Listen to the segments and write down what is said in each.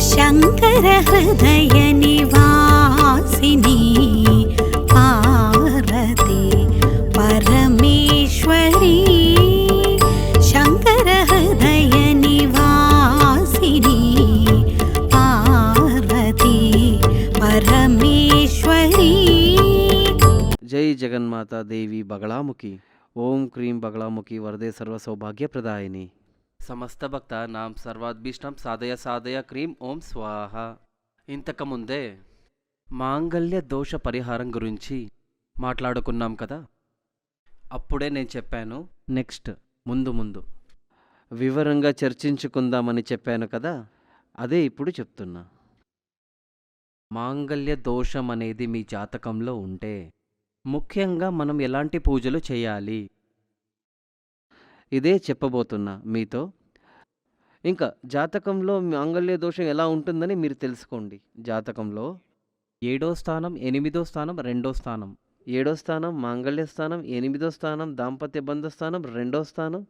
शङ्कर हृदय निवासिनी पार्वती परमेश्वरी शङ्कर हृदय निवासिनी पार्वती परमेश्वरी। जय जगन्माता देवी बगलामुखी। ओम क्रीं बगलामुखी वरदे सर्व सौभाग्य प्रदायिनी। సమస్త భక్త నాం సర్వాద్భీష్టం సాధయ సాధయ క్రీం ఓం స్వాహ. ఇంతకుముందే మాంగళ్య దోష పరిహారం గురించి మాట్లాడుకున్నాం కదా. అప్పుడే నేను చెప్పాను నెక్స్ట్ ముందు వివరంగా చర్చించుకుందామని చెప్పాను కదా. అదే ఇప్పుడు చెప్తున్నా. మాంగళ్య దోషం అనేది మీ జాతకంలో ఉంటే ముఖ్యంగా మనం ఎలాంటి పూజలు చేయాలి ఇదే చెప్పబోతున్నా మీతో. ఇంకా జాతకంలో మాంగళ్య దోషం ఎలా ఉంటుందని మీరు తెలుసుకోండి. జాతకంలో 7వ స్థానం, 8వ స్థానం, 2వ స్థానం, 7వ స్థానం మాంగళ్య స్థానం, 8వ స్థానం దాంపత్య బంధ స్థానం, 2వ స్థానం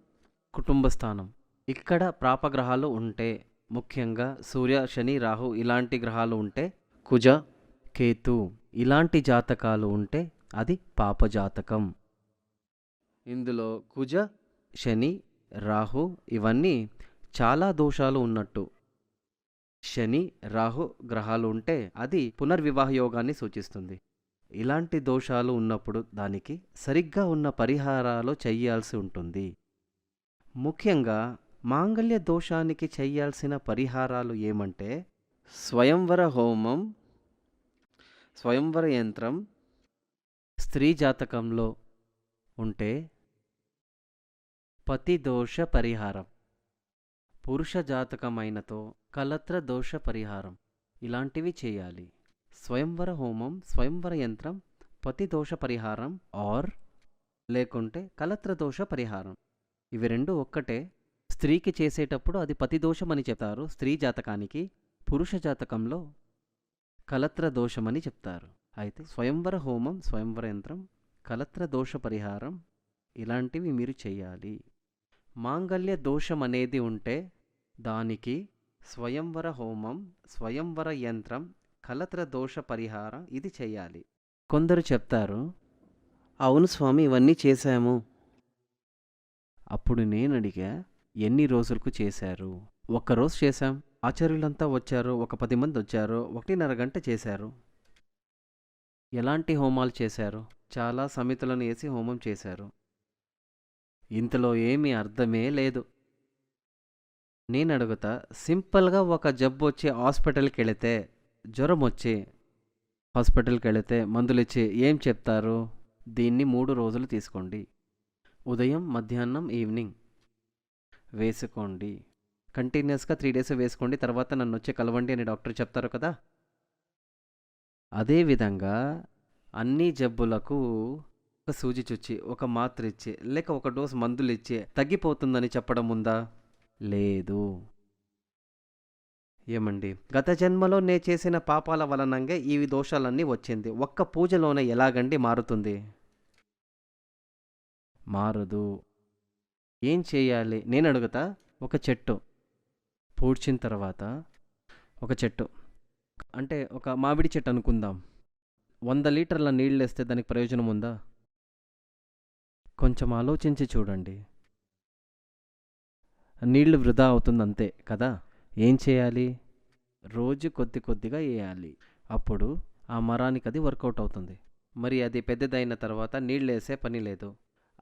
కుటుంబ స్థానం. ఇక్కడ ప్రాపగ్రహాలు ఉంటే ముఖ్యంగా సూర్య, శని, రాహు ఇలాంటి గ్రహాలు ఉంటే, కుజ, కేతు ఇలాంటి జాతకాలు ఉంటే అది పాప జాతకం. ఇందులో కుజ, శని, రాహు ఇవన్నీ చాలా దోషాలు ఉన్నట్టు. శని, రాహు గ్రహాలు ఉంటే అది పునర్వివాహ యోగాన్ని సూచిస్తుంది. ఇలాంటి దోషాలు ఉన్నప్పుడు దానికి సరిగ్గా ఉన్న పరిహారాలు చెయ్యాల్సి ఉంటుంది. ముఖ్యంగా మాంగళ్య దోషానికి చెయ్యాల్సిన పరిహారాలు ఏమంటే స్వయంవర హోమం, స్వయంవర యంత్రం. స్త్రీ జాతకంలో ఉంటే పతి దోష పరిహారం, పురుష జాతకమైనతో కలత్ర దోష పరిహారం ఇలాంటివి చేయాలి. స్వయంవర హోమం, స్వయంవర యంత్రం, పతి దోష పరిహారం ఆర్ లేకుంటే కలత్ర దోష పరిహారం. ఇవి రెండు ఒక్కటే. స్త్రీకి చేసేటప్పుడు అది పతి దోషం అని చెప్తారు స్త్రీ జాతకానికి, పురుష జాతకంలో కలత్ర దోషమని చెప్తారు. అయితే స్వయంవర హోమం, స్వయంవర యంత్రం, కలత్ర దోష పరిహారం ఇలాంటివి మీరు చేయాలి. మాంగళ్య దోషం అనేది ఉంటే దానికి స్వయంవర హోమం, స్వయంవర యంత్రం, కలత్ర దోష పరిహారం ఇది చేయాలి. కొందరు చెప్తారు, అవును స్వామి ఇవన్నీ చేశాము. అప్పుడు నేను అడిగా, ఎన్ని రోజులకు చేశారు? ఒక్కరోజు చేశాం. ఆచార్యులంతా వచ్చారు, ఒక 10 మంది వచ్చారు, 1.5 గంట చేశారు. ఎలాంటి హోమాలు చేశారు? చాలా సమితులను వేసి హోమం చేశారు. ఇంతలో ఏమీ అర్థమే లేదు. నేను అడుగుతా, సింపుల్గా ఒక జబ్బు వచ్చి హాస్పిటల్కి వెళితే, జ్వరం వచ్చి హాస్పిటల్కి వెళితే మందులు ఇచ్చి ఏం చెప్తారు? దీన్ని 3 రోజులు తీసుకోండి, ఉదయం, మధ్యాహ్నం, ఈవినింగ్ వేసుకోండి, కంటిన్యూస్గా 3 డేస్ వేసుకోండి, తర్వాత నన్ను వచ్చి కలవండి అని డాక్టర్ చెప్తారు కదా. అదేవిధంగా అన్ని జబ్బులకు ఒక సూజి చుచ్చి, ఒక మాత్ర ఇచ్చి, లేక ఒక డోసు మందులు ఇచ్చి తగ్గిపోతుందని చెప్పడం ఉందా? లేదు. ఏమండి, గత జన్మలో నే చేసిన పాపాల వలనంగా ఈ దోషాలన్నీ వచ్చింది. ఒక్క పూజలోనే ఎలాగండి మారుతుంది? మారదు. ఏం చేయాలి? నేను అడుగుతా. ఒక చెట్టు పూడ్చిన తర్వాత, ఒక చెట్టు అంటే ఒక మామిడి చెట్టు అనుకుందాం, 100 లీటర్ల నీళ్ళు వేస్తే దానికి ప్రయోజనం ఉందా? కొంచెం ఆలోచించి చూడండి. నీళ్లు వృధా అవుతుంది అంతే కదా. ఏం చేయాలి? రోజు కొద్ది కొద్దిగా వేయాలి. అప్పుడు ఆ మరానికి అది వర్కౌట్ అవుతుంది. మరి అది పెద్దదైన తర్వాత నీళ్ళు వేసే పని లేదు.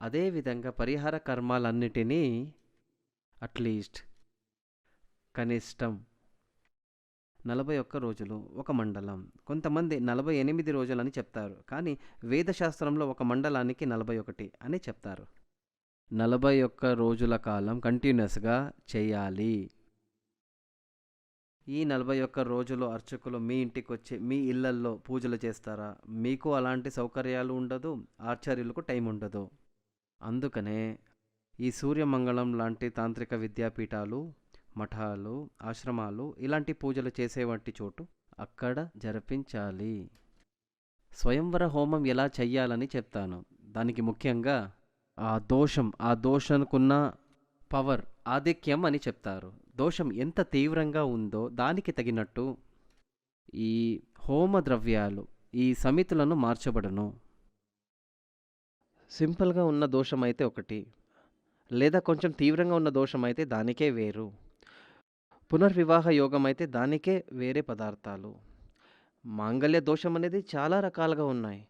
అదేవిధంగా పరిహార కర్మాలన్నిటినీ అట్లీస్ట్ కనిష్టం 41 రోజులు, ఒక మండలం. కొంతమంది 48 రోజులని చెప్తారు, కానీ వేదశాస్త్రంలో ఒక మండలానికి 41 అని చెప్తారు. 41 రోజుల కాలం కంటిన్యూస్గా చేయాలి. ఈ 41 రోజులు అర్చకులు మీ ఇంటికి వచ్చి మీ ఇళ్లల్లో పూజలు చేస్తారా? మీకు అలాంటి సౌకర్యాలు ఉండదు, ఆచార్యులకు టైం ఉండదు. అందుకనే ఈ సూర్యమంగళం లాంటి తాంత్రిక విద్యాపీఠాలు, మఠాలు, ఆశ్రమాలు ఇలాంటి పూజలు చేసేవంటి చోటు అక్కడ జరిపించాలి. స్వయంవర హోమం ఎలా చెయ్యాలని చెప్తాను. దానికి ముఖ్యంగా ఆ దోషంకున్న పవర్ ఆధిక్యం అని చెప్తారు. దోషం ఎంత తీవ్రంగా ఉందో దానికి తగినట్టు ఈ హోమ ద్రవ్యాలు, ఈ సమితులను మార్చబడును. సింపుల్‌గా ఉన్న దోషమైతే ఒకటి, లేదా కొంచెం తీవ్రంగా ఉన్న దోషమైతే దానికే వేరు. పునర్వివాహ యోగమైతే దానికే వేరే పదార్థాలు. మాంగళ్య దోషం అనేది చాలా రకాలుగా ఉన్నాయి.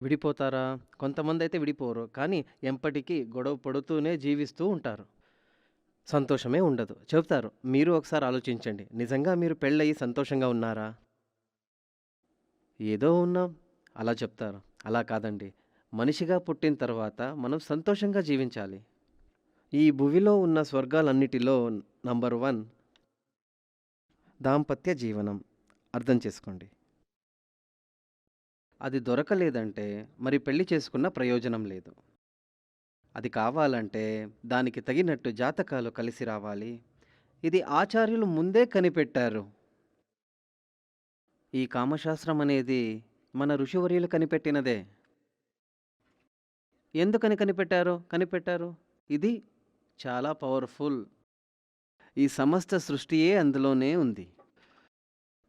విడిపోతారా? కొంతమందైతే విడిపోరు. కానీ ఎప్పటికీ గొడవ పడుతూనే జీవిస్తూ ఉంటారు. సంతోషమే ఉండదు. చెప్తారు. మీరు ఒకసారి ఆలోచించండి. నిజంగా మీరు పెళ్ళయ్యి సంతోషంగా ఉన్నారా? ఏదో ఉన్నాం అలా చెప్తారు. అలా కాదండి. మనిషిగా పుట్టిన తర్వాత మనం సంతోషంగా జీవించాలి. ఈ భువిలో ఉన్న స్వర్గాలన్నిటిలో నంబర్ 1 దాంపత్య జీవనం. అర్థం చేసుకోండి. అది దొరకలేదంటే మరి పెళ్లి చేసుకున్న ప్రయోజనం లేదు. అది కావాలంటే దానికి తగినట్టు జాతకాలు కలిసి రావాలి. ఇది ఆచార్యులు ముందే కనిపెట్టారు. ఈ కామశాస్త్రం అనేది మన ఋషివర్యులు కనిపెట్టినదే. ఎందుకని కనిపెట్టారు? ఇది చాలా పవర్‌ఫుల్. ఈ సమస్త సృష్టియే అందులోనే ఉంది.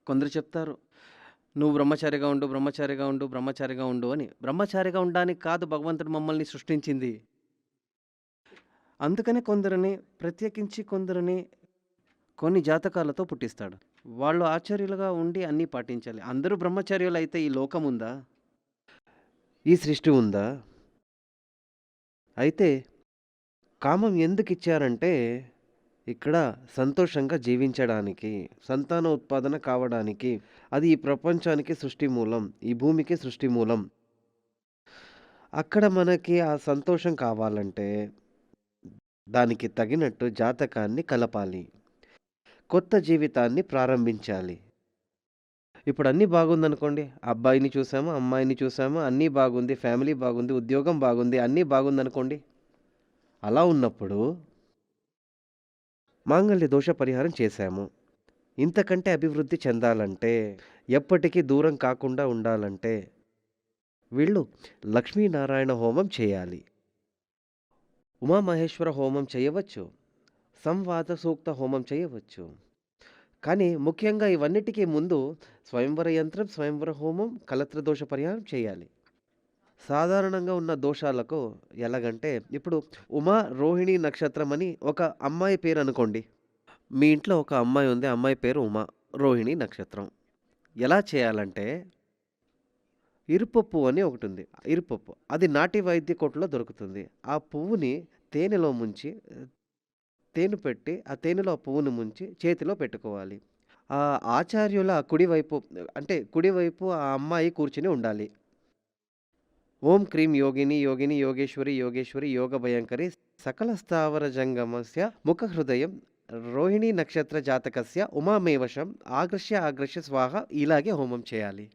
కొందరు చెప్తారు, "నువ్వు బ్రహ్మచారిగా ఉండు, బ్రహ్మచారిగా ఉండు, బ్రహ్మచారిగా ఉండు" అని. బ్రహ్మచారిగా ఉండడానికి కాదు భగవంతుడు మమ్మల్ని సృష్టించింది. అందుకనే ప్రత్యేకించి కొందరిని కొన్ని జాతకాలతో పుట్టిస్తాడు. వాళ్ళు ఆచార్యులుగా ఉండి అన్నీ పాటించాలి. అందరూ బ్రహ్మచార్యులైతే ఈ లోకం ఉందా? ఈ సృష్టి ఉందా? అయితే కామం ఎందుకిచ్చారంటే, ఇక్కడ సంతోషంగా జీవించడానికి, సంతాన ఉత్పాదన కావడానికి. అది ఈ ప్రపంచానికి సృష్టి మూలం. ఈ భూమికి సృష్టి మూలం. అక్కడ మనకి ఆ సంతోషం కావాలంటే, దానికి తగినట్టు జాతకాన్ని కలపాలి. కొత్త జీవితాన్ని ప్రారంభించాలి. ఇప్పుడు అన్నీ బాగుందనుకోండి. అబ్బాయిని చూసాము, అమ్మాయిని చూసాము, అన్నీ బాగుంది, ఫ్యామిలీ బాగుంది, ఉద్యోగం బాగుంది, అన్నీ బాగుందనుకోండి. అలా ఉన్నప్పుడు మాంగళ్య దోష పరిహారం చేశాము. ఇంతకంటే అభివృద్ధి చెందాలంటే, ఎప్పటికీ దూరం కాకుండా ఉండాలంటే, వీళ్ళు లక్ష్మీనారాయణ హోమం చేయాలి. ఉమామహేశ్వర హోమం చేయవచ్చు. సంవాద సూక్త హోమం చేయవచ్చు. కానీ ముఖ్యంగా ఇవన్నిటికీ ముందు స్వయంవర యంత్రం, స్వయంవర హోమం, కలత్ర దోష పరిహారం చేయాలి. సాధారణంగా ఉన్న దోషాలకు ఎలాగంటే, ఇప్పుడు ఉమా రోహిణి నక్షత్రం అని ఒక అమ్మాయి పేరు అనుకోండి. మీ ఇంట్లో ఒక అమ్మాయి ఉంది. అమ్మాయి పేరు ఉమా. రోహిణి నక్షత్రం. ఎలా చేయాలంటే, ఇరుపు పువ్వు అని ఒకటుంది. ఇరుపు పువ్వు. అది నాటి వైద్య కొట్టులో దొరుకుతుంది. ఆ పువ్వుని తేనెలో ముంచి, తేనె పెట్టి, ఆ తేనెలో ఆ పువ్వుని ముంచి చేతిలో పెట్టుకోవాలి. ఆ ఆచార్యుల కుడివైపు ఆ అమ్మాయి కూర్చొని ఉండాలి. ఓం క్రీం యోగిని యోగిని యోగేశ్వరి యోగేశ్వరి యోగ భయంకరి సకల స్థావర జంగమస్య ముఖ హృదయం రోహిణీ నక్షత్ర జాతకస్య ఉమామేవశం ఆగ్రశ్య స్వాహ ఇలాగే హోమం చేయాలి.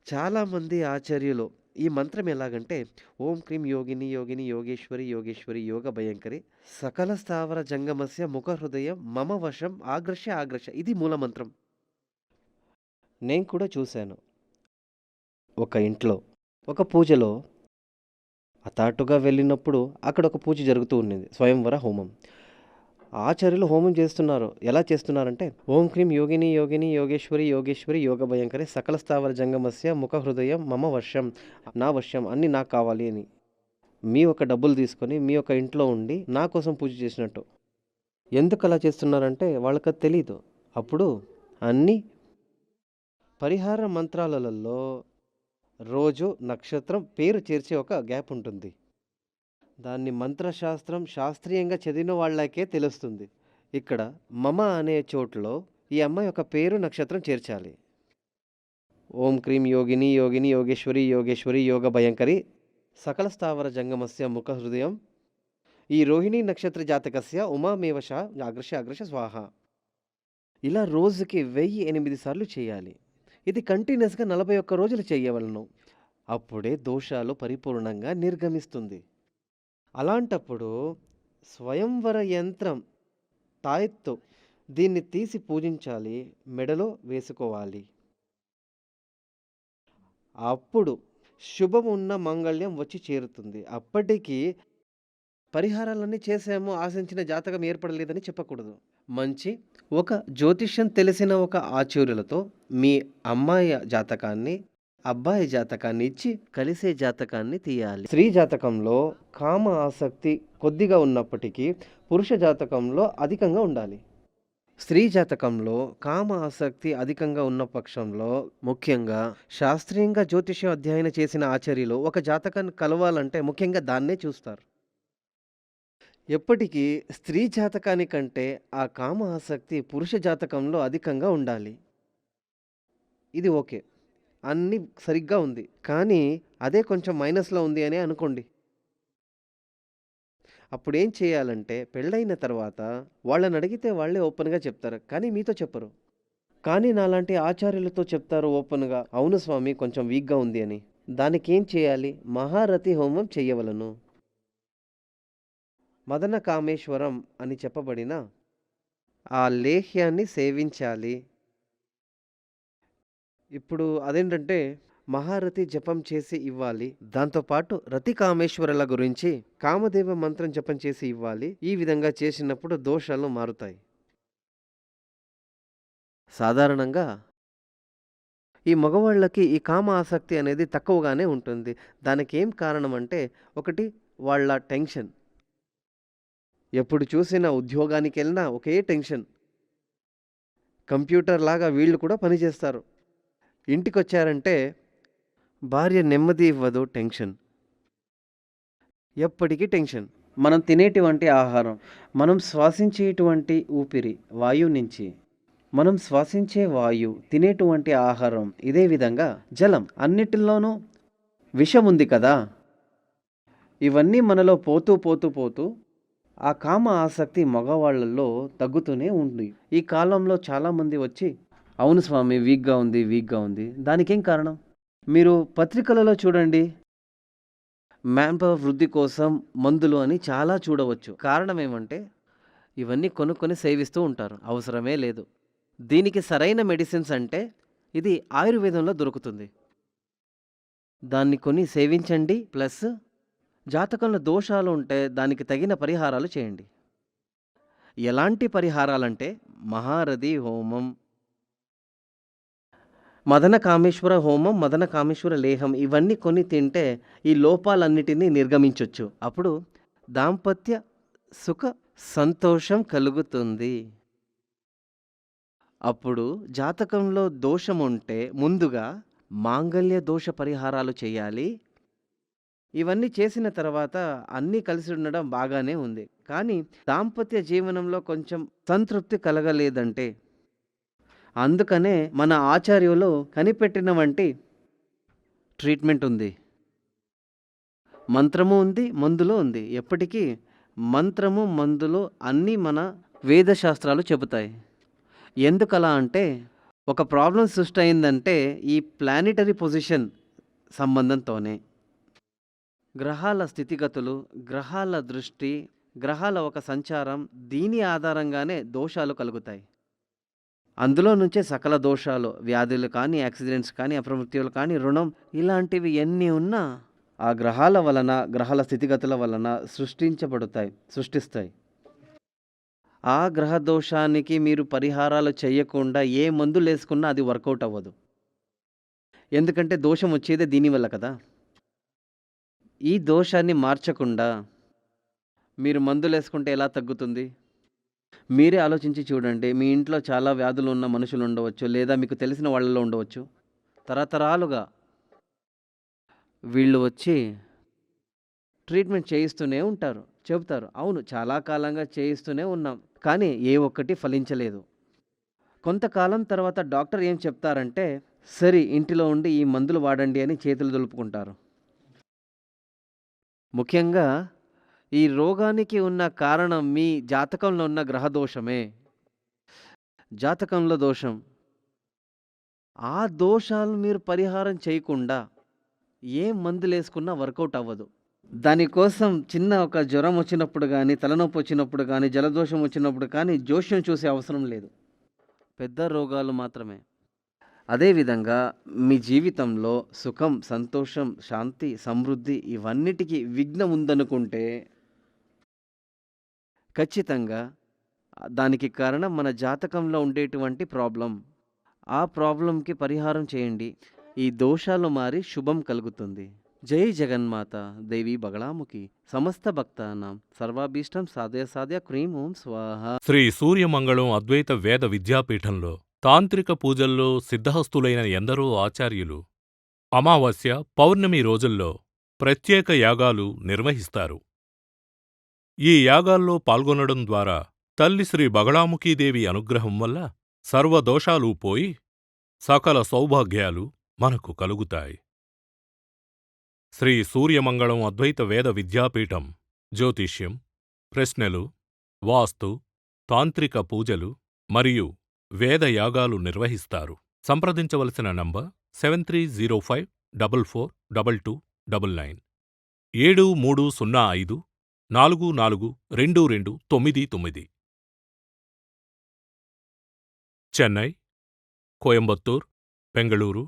చాలామంది ఆచార్యులు ఈ మంత్రం ఎలాగంటే ఓం క్రీం యోగిని యోగిని యోగేశ్వరి యోగేశ్వరి యోగ భయంకరి సకల స్థావర జంగమస్య ముఖ హృదయం మమ వశం ఆగ్రశ్య ఇది మూల మంత్రం. నేను కూడా చూశాను. ఒక ఇంట్లో ఒక పూజలో హఠాత్తుగా వెళ్ళినప్పుడు అక్కడ ఒక పూజ జరుగుతూ ఉన్నది. స్వయంవర హోమం. ఆచార్యులు హోమం చేస్తున్నారు. ఎలా చేస్తున్నారంటే ఓం క్రీం యోగిని యోగిని యోగేశ్వరి యోగేశ్వరి యోగ భయంకరి సకల స్థావర జంగమస్య ముఖ హృదయం మమ వశం నా వశం అన్నీ నాకు కావాలి అని. మీ యొక్క డబ్బులు తీసుకొని మీ యొక్క ఇంట్లో ఉండి నా కోసం పూజ చేసినట్టు. ఎందుకు అలా చేస్తున్నారంటే వాళ్ళకి అది తెలీదు. అప్పుడు అన్ని పరిహార మంత్రాలలో రోజు నక్షత్రం పేరు చేర్చే ఒక గ్యాప్ ఉంటుంది. దాన్ని మంత్రశాస్త్రం శాస్త్రీయంగా చదివిన వాళ్ళకే తెలుస్తుంది. ఇక్కడ మమ అనే చోటులో ఈ అమ్మాయి యొక్క పేరు నక్షత్రం చేర్చాలి. ఓం క్రీం యోగిని యోగిని యోగేశ్వరి యోగేశ్వరి యోగ భయంకరి సకల స్థావర జంగమస్య ముఖ హృదయం ఈ రోహిణీ నక్షత్ర జాతకస్య ఉమామేవశ అగ్రశ్య స్వాహ. ఇలా రోజుకి 1008 సార్లు చేయాలి. ఇది కంటిన్యూస్గా 41 రోజులు చేయవలను. అప్పుడే దోషాలు పరిపూర్ణంగా నిర్గమిస్తుంది. అలాంటప్పుడు స్వయంవర యంత్రం తాయెత్తు దీన్ని తీసి పూజించాలి. మెడలో వేసుకోవాలి. అప్పుడు శుభం ఉన్న మంగళ్యం వచ్చి చేరుతుంది. అప్పటికి పరిహారాలన్నీ చేసాము, ఆశించిన జాతకం ఏర్పడలేదని చెప్పకూడదు. మంచి ఒక జ్యోతిష్యం తెలిసిన ఒక ఆచార్యులతో మీ అమ్మాయి జాతకాన్ని, అబ్బాయి జాతకాన్ని ఇచ్చి కలిసే జాతకాన్ని తీయాలి. స్త్రీ జాతకంలో కామ ఆసక్తి కొద్దిగా ఉన్నప్పటికీ పురుష జాతకంలో అధికంగా ఉండాలి. స్త్రీ జాతకంలో కామ ఆసక్తి అధికంగా ఉన్న పక్షంలో ముఖ్యంగా శాస్త్రీయంగా జ్యోతిష్యం అధ్యయనం చేసిన ఆచార్యులు ఒక జాతకాన్ని కలవాలంటే ముఖ్యంగా దాన్నే చూస్తారు. ఎప్పటికీ స్త్రీ జాతకానికంటే ఆ కామ ఆసక్తి పురుష జాతకంలో అధికంగా ఉండాలి. ఇది ఓకే. అన్నీ సరిగ్గా ఉంది. కానీ అదే కొంచెం మైనస్‌లో ఉంది అనే అనుకోండి. అప్పుడేం చేయాలంటే పెళ్ళైన తర్వాత వాళ్ళనడిగితే వాళ్ళే ఓపెన్‌గా చెప్తారు. కానీ మీతో చెప్పరు. కానీ నాలాంటి ఆచార్యులతో చెప్తారు ఓపెన్‌గా. అవును స్వామి కొంచెం వీక్‌గా ఉంది అని. దానికేం చేయాలి? మహారథి హోమం చెయ్యవలెను. మదన కామేశ్వరం అని చెప్పబడిన ఆ లేహ్యాన్ని సేవించాలి. ఇప్పుడు అదేంటంటే మహారథి జపం చేసి ఇవ్వాలి. దాంతో పాటు రతి కామేశ్వరుల గురించి కామదేవ మంత్రం జపం చేసి ఇవ్వాలి. ఈ విధంగా చేసినప్పుడు దోషాలు మారుతాయి. సాధారణంగా ఈ మగవాళ్ళకి ఈ కామ ఆసక్తి అనేది తక్కువగానే ఉంటుంది. దానికేం కారణం అంటే ఒకటి వాళ్ళ టెన్షన్. ఎప్పుడు చూసినా ఉద్యోగానికెళ్ళినా ఒకే టెన్షన్. కంప్యూటర్ లాగా వీళ్ళు కూడా పనిచేస్తారు. ఇంటికొచ్చారంటే భార్య నెమ్మది ఇవ్వదు, టెన్షన్. ఎప్పటికీ టెన్షన్. మనం తినేటువంటి ఆహారం, మనం శ్వాసించేటువంటి ఊపిరి వాయువు నుంచి, మనం శ్వాసించే వాయువు, తినేటువంటి ఆహారం, ఇదే విధంగా జలం అన్నిటిలోనూ విషం ఉంది కదా! ఇవన్నీ మనలో పోతూ పోతూ పోతూ ఆ కామ ఆసక్తి మగవాళ్ళల్లో తగ్గుతూనే ఉంది. ఈ కాలంలో చాలామంది వచ్చి అవును స్వామి వీక్‌గా ఉంది, వీక్‌గా ఉంది. దానికేం కారణం? మీరు పత్రికలలో చూడండి. మ్యాన్ పవర్ వృద్ధి కోసం మందులు అని చాలా చూడవచ్చు. కారణం ఏమంటే ఇవన్నీ కొనుక్కొని సేవిస్తూ ఉంటారు. అవసరమే లేదు. దీనికి సరైన మెడిసిన్స్ అంటే ఇది ఆయుర్వేదంలో దొరుకుతుంది. దాన్ని కొని సేవించండి. ప్లస్ జాతకంలో దోషాలు ఉంటే దానికి తగిన పరిహారాలు చేయండి. ఎలాంటి పరిహారాలంటే మహారథి హోమం, మదన కామేశ్వర హోమం, మదన కామేశ్వర లేహం ఇవన్నీ కొని తింటే ఈ లోపాలన్నిటినీ నిర్గమించొచ్చు. అప్పుడు దాంపత్య సుఖ సంతోషం కలుగుతుంది. అప్పుడు జాతకంలో దోషం ఉంటే ముందుగా మాంగళ్య దోష పరిహారాలు చేయాలి. ఇవన్నీ చేసిన తర్వాత అన్నీ కలిసి ఉండడం బాగానే ఉంది. కానీ దాంపత్య జీవనంలో కొంచెం సంతృప్తి కలగలేదంటే అందుకనే మన ఆచార్యులు కనిపెట్టిన వంటి ట్రీట్మెంట్ ఉంది. మంత్రము ఉంది, మందులు ఉంది. ఎప్పటికీ మంత్రము, మందులు అన్నీ మన వేద శాస్త్రాలు చెబుతాయి. ఎందుకలా అంటే ఒక ప్రాబ్లం సృష్టి అయిందంటే ఈ ప్లానిటరీ పొజిషన్ సంబంధంతోనే. గ్రహాల స్థితిగతులు, గ్రహాల దృష్టి, గ్రహాల ఒక సంచారం, దీని ఆధారంగానే దోషాలు కలుగుతాయి. అందులో నుంచే సకల దోషాలు, వ్యాధులు కానీ, యాక్సిడెంట్స్ కానీ, అపమృత్యులు కానీ, రుణం ఇలాంటివి ఎన్ని ఉన్నా ఆ గ్రహాల వలన, గ్రహాల స్థితిగతుల వలన సృష్టిస్తాయి. ఆ గ్రహ దోషానికి మీరు పరిహారాలు చేయకుండా ఏ మందులేసుకున్నా అది వర్కౌట్ అవ్వదు. ఎందుకంటే దోషం వచ్చేదే దీనివల్ల కదా! ఈ దోషాన్ని మార్చకుండా మీరు మందులేసుకుంటే ఎలా తగ్గుతుంది? మీరే ఆలోచించి చూడండి. మీ ఇంట్లో చాలా వ్యాధులు ఉన్న మనుషులు ఉండవచ్చు. లేదా మీకు తెలిసిన వాళ్ళలో ఉండవచ్చు. తరతరాలుగా వీళ్ళు వచ్చి ట్రీట్మెంట్ చేయిస్తూనే ఉంటారు. చెబుతారు అవును చాలా కాలంగా చేయిస్తూనే ఉన్నాం. కానీ ఏ ఒక్కటి ఫలించలేదు. కొంతకాలం తర్వాత డాక్టర్ ఏం చెప్తారంటే సరే ఇంటిలో ఉండి ఈ మందులు వాడండి అని చేతులు దులుపుకుంటారు. ముఖ్యంగా ఈ రోగానికి ఉన్న కారణం మీ జాతకంలో ఉన్న గ్రహ దోషమే. జాతకంలో దోషం. ఆ దోషాలు మీరు పరిహారం చేయకుండా ఏ మందులేసుకున్నా వర్కౌట్ అవ్వదు. దానికోసం చిన్న ఒక జ్వరం వచ్చినప్పుడు కానీ, తలనొప్పి వచ్చినప్పుడు కానీ, జలదోషం వచ్చినప్పుడు కానీ జోష్యం చూసే అవసరం లేదు. పెద్ద రోగాలు మాత్రమే. అదేవిధంగా మీ జీవితంలో సుఖం, సంతోషం, శాంతి, సమృద్ధి ఇవన్నిటికీ విఘ్నం ఉందనుకుంటే ఖచ్చితంగా దానికి కారణం మన జాతకంలో ఉండేటువంటి ప్రాబ్లం. ఆ ప్రాబ్లంకి పరిహారం చేయండి. ఈ దోషాలు మారి శుభం కలుగుతుంది. జై జగన్మాత దేవి బగళాముఖి సమస్త భక్తానాం సర్వాభీష్టం సాధ్య సాధ్య క్రీం ఓం స్వాహ. శ్రీ సూర్యమంగళం అద్వైత వేద విద్యాపీఠంలో తాంత్రిక పూజల్లో సిద్ధహస్తులైన ఎందరో ఆచార్యులు అమావాస్య, పౌర్ణమి రోజుల్లో ప్రత్యేక యాగాలు నిర్వహిస్తారు. ఈ యాగాల్లో పాల్గొనడం ద్వారా తల్లి శ్రీ బగళాముఖీదేవి అనుగ్రహం వల్ల సర్వదోషాలూ పోయి సకల సౌభాగ్యాలు మనకు కలుగుతాయి. శ్రీ సూర్యమంగళం అద్వైత వేద విద్యాపీఠం జ్యోతిష్యం, ప్రశ్నలు, వాస్తు, తాంత్రిక పూజలు మరియు వేదయాగాలు నిర్వహిస్తారు. సంప్రదించవలసిన నంబర్ 7305442299 7305442299. చెన్నై, కోయంబత్తూర్, బెంగళూరు,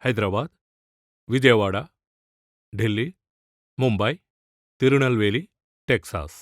హైదరాబాద్, విజయవాడ, ఢిల్లీ, ముంబై, తిరునల్వేలి, టెక్సాస్.